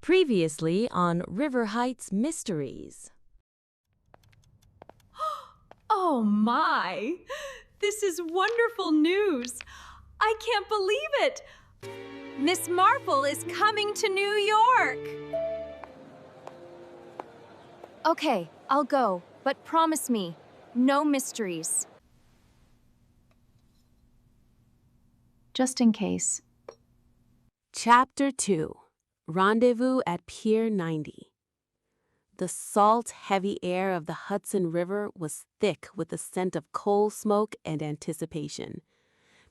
Previously on River Heights Mysteries. Oh my! This is wonderful news! I can't believe it! Miss Marple is coming to New York! Okay, I'll go, but promise me, no mysteries. Just in case. Chapter 2. Rendezvous at Pier 90. The salt, heavy air of the Hudson River was thick with the scent of coal smoke and anticipation.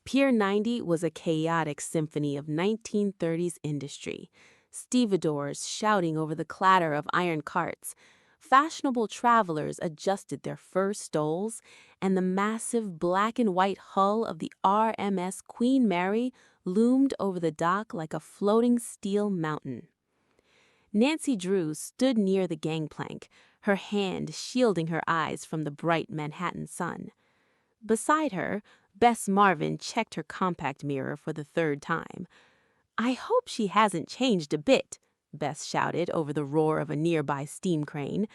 Pier 90 was a chaotic symphony of 1930s industry. Stevedores shouting over the clatter of iron carts. Fashionable travelers adjusted their fur stoles, and the massive black and white hull of the RMS Queen Mary loomed over the dock like a floating steel mountain. Nancy Drew stood near the gangplank, her hand shielding her eyes from the bright Manhattan sun. Beside her, Bess Marvin checked her compact mirror for the third time. "I hope she hasn't changed a bit," Bess shouted over the roar of a nearby steam crane,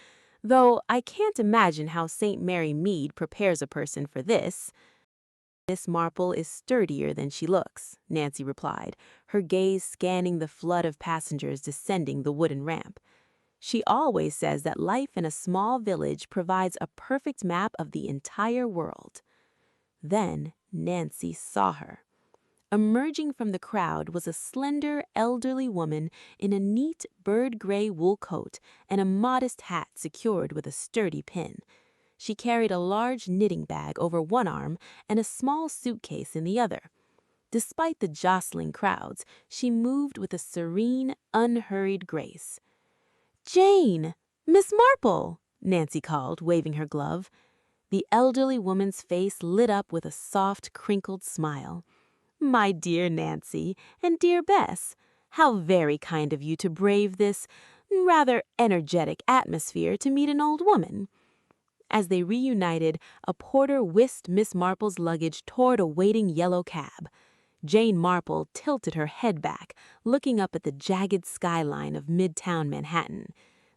"though I can't imagine how St. Mary Mead prepares a person for this." "Miss Marple is sturdier than she looks," Nancy replied, her gaze scanning the flood of passengers descending the wooden ramp. "She always says that life in a small village provides a perfect map of the entire world." Then Nancy saw her. Emerging from the crowd was a slender, elderly woman in a neat bird-gray wool coat and a modest hat secured with a sturdy pin. She carried a large knitting bag over one arm and a small suitcase in the other. Despite the jostling crowds, she moved with a serene, unhurried grace. "Jane! Miss Marple!" Nancy called, waving her glove. The elderly woman's face lit up with a soft, crinkled smile. "My dear Nancy, and dear Bess, how very kind of you to brave this rather energetic atmosphere to meet an old woman." As they reunited, a porter whisked Miss Marple's luggage toward a waiting yellow cab. Jane Marple tilted her head back, looking up at the jagged skyline of Midtown Manhattan.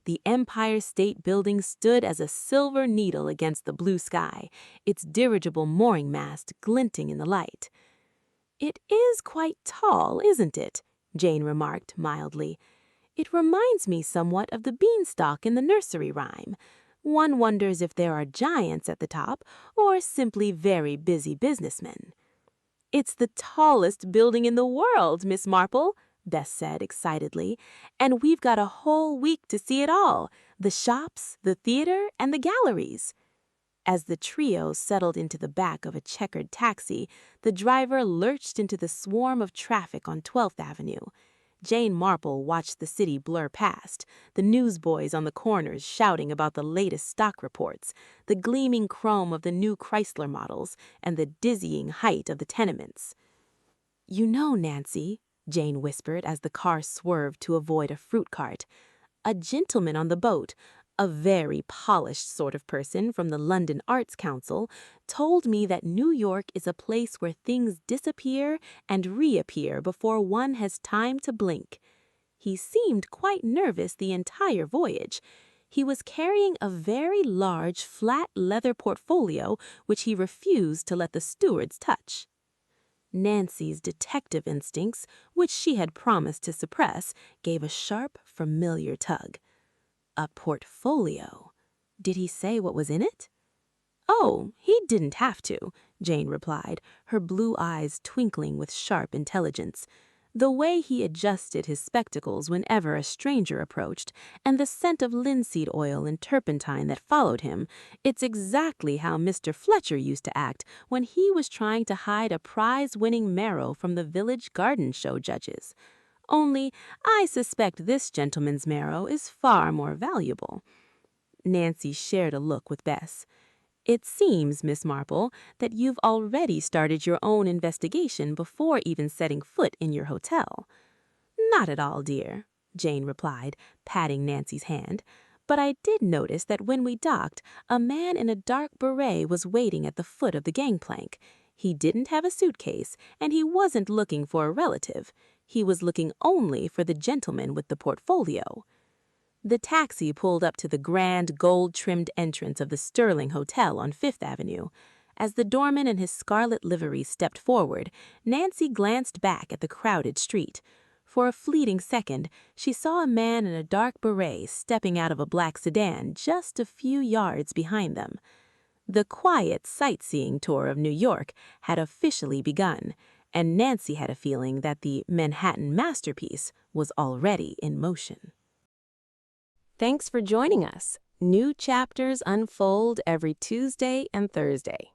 The Empire State Building stood as a silver needle against the blue sky, its dirigible mooring mast glinting in the light. "It is quite tall, isn't it?" Jane remarked mildly. "It reminds me somewhat of the beanstalk in the nursery rhyme. One wonders if there are giants at the top or simply very busy businessmen." "It's the tallest building in the world, Miss Marple," Bess said excitedly, "and we've got a whole week to see it all, the shops, the theater, and the galleries." As the trio settled into the back of a checkered taxi, the driver lurched into the swarm of traffic on 12th Avenue. Jane Marple watched the city blur past, the newsboys on the corners shouting about the latest stock reports, the gleaming chrome of the new Chrysler models, and the dizzying height of the tenements. "You know, Nancy," Jane whispered as the car swerved to avoid a fruit cart, "a gentleman on the boat, a very polished sort of person from the London Arts Council, told me that New York is a place where things disappear and reappear before one has time to blink. He seemed quite nervous the entire voyage. He was carrying a very large flat leather portfolio which he refused to let the stewards touch." Nancy's detective instincts, which she had promised to suppress, gave a sharp, familiar tug. A portfolio. Did he say what was in it? "Oh, he didn't have to," Jane replied, her blue eyes twinkling with sharp intelligence. "The way he adjusted his spectacles whenever a stranger approached, and the scent of linseed oil and turpentine that followed him, it's exactly how Mr. Fletcher used to act when he was trying to hide a prize-winning marrow from the village garden show judges. Only, I suspect this gentleman's marrow is far more valuable." Nancy shared a look with Bess. "It seems, Miss Marple, that you've already started your own investigation before even setting foot in your hotel." "Not at all, dear," Jane replied, patting Nancy's hand. "But I did notice that when we docked, a man in a dark beret was waiting at the foot of the gangplank. He didn't have a suitcase, and he wasn't looking for a relative. he was looking only for the gentleman with the portfolio. The taxi pulled up to the grand gold-trimmed entrance of the Sterling Hotel on Fifth Avenue. As the doorman in his scarlet livery stepped forward, Nancy glanced back at the crowded street. For a fleeting second, she saw a man in a dark beret stepping out of a black sedan just a few yards behind them. The quiet sightseeing tour of New York had officially begun, and Nancy had a feeling that the Manhattan masterpiece was already in motion. Thanks for joining us. New chapters unfold every Tuesday and Thursday.